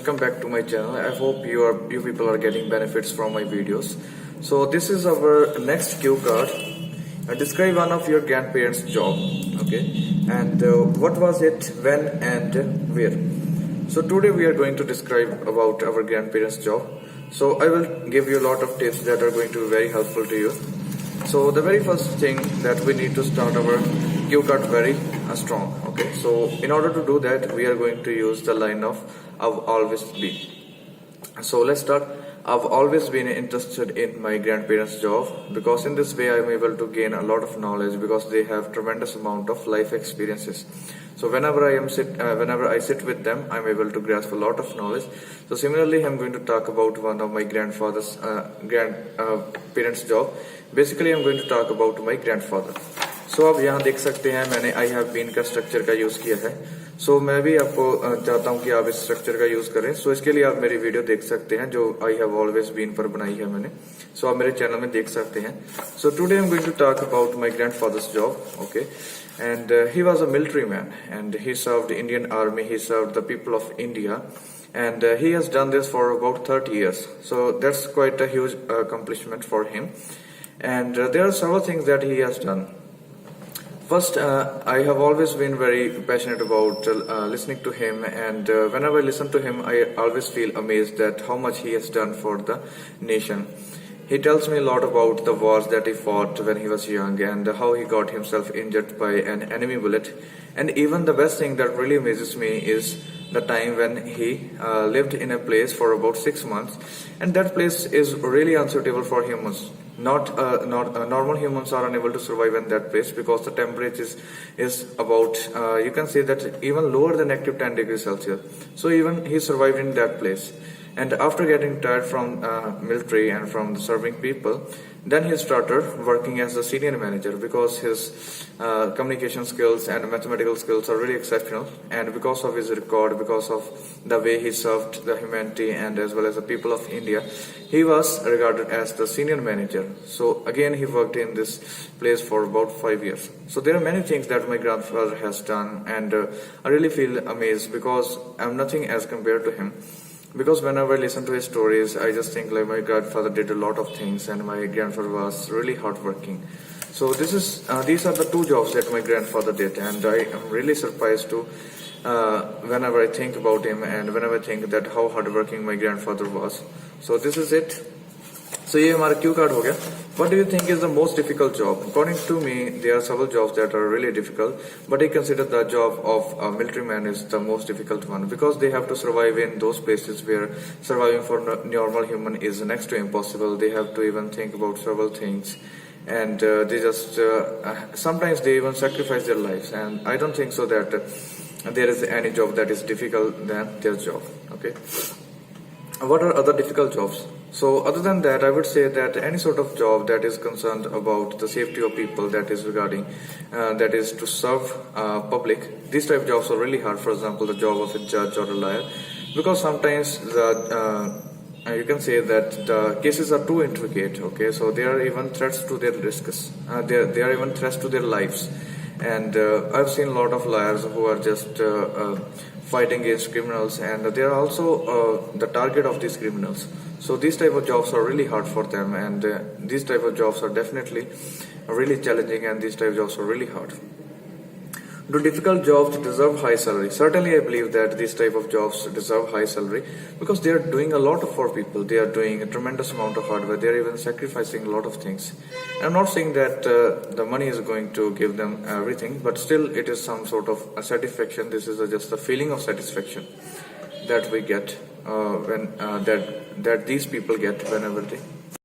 welcome back to my channel. I hope you people are getting benefits from my videos. So this is our next cue card. Describe one of your grandparents' job. Okay, and what was it, when, and where. So today we are going to describe about our grandparents' job. So I will give you a lot of tips that are going to be very helpful to you. So the very first thing that we need to start our cue card very strong. Okay, so in order to do that, we are going to use the line of I've always been. So let's start. I've always been interested in my grandparents' job because in this way I am able to gain a lot of knowledge because they have tremendous amount of life experiences. So whenever I sit with them, I'm able to grasp a lot of knowledge. So similarly, I'm going to talk about one of my grandfather's parents' job. Basically, I'm going to talk about my grandfather. So आप यहाँ देख सकते हैं मैंने I have been का structure का use किया है. So मैं भी आपको चाहता हूँ कि आप इस स्ट्रक्चर का यूज करें. So इसके लिए आप मेरी वीडियो देख सकते हैं जो I have always been पर बनाई है मैंने. So आप मेरे चैनल में देख सकते हैं. So today I'm going to talk about my grandfather's job. Okay, and he was a military man and he served the Indian Army. He served the people of India. And he has done this for about 30 years. So that's quite a huge accomplishment for him. And there are several things that he has done. First, I have always been very passionate about listening to him, and whenever I listen to him, I always feel amazed at how much he has done for the nation. He tells me a lot about the wars that he fought when he was young and how he got himself injured by an enemy bullet. And even the best thing that really amazes me is the time when he lived in a place for about 6 months, and that place is really unsuitable for humans. Normal humans are unable to survive in that place because the temperature is about you can say that even lower than negative 10 degrees Celsius. So even he survived in that place. And after getting tired from military and from serving people, then he started working as a senior manager because his communication skills and mathematical skills are really exceptional. And because of his record, because of the way he served the humanity and as well as the people of India, he was regarded as the senior manager. So again, he worked in this place for about 5 years. So there are many things that my grandfather has done, and I really feel amazed because I'm nothing as compared to him. Because whenever I listen to his stories, I just think like my grandfather did a lot of things and my grandfather was really hardworking. So these are the two jobs that my grandfather did, and I am really surprised to whenever I think about him and whenever I think that how hardworking my grandfather was. So this is it. So ये हमारा cue card हो गया. What do you think is the most difficult job? According to me, there are several jobs that are really difficult, but I consider the job of a military man is the most difficult one because they have to survive in those places where surviving for normal human is next to impossible. They have to even think about several things, and they just sometimes they even sacrifice their lives. And I don't think so that there is any job that is difficult than their job. Okay. What are other difficult jobs? So other than that, I would say that any sort of job that is concerned about the safety of people, that is regarding, that is to serve public, these type of jobs are really hard. For example, the job of a judge or a lawyer, because sometimes you can say that the cases are too intricate. Okay, so there are even threats to their risks. There are even threats to their lives. And I've seen a lot of lawyers who are just fighting against criminals, and they are also the target of these criminals. So these type of jobs are really hard for them, and these type of jobs are definitely really challenging, and these type of jobs are really hard. Do difficult jobs deserve high salary? Certainly, I believe that these type of jobs deserve high salary because they are doing a lot for people. They are doing a tremendous amount of hard work. They are even sacrificing a lot of things. I'm not saying that the money is going to give them everything, but still it is some sort of a satisfaction. This is just a feeling of satisfaction that we get when that these people get whenever they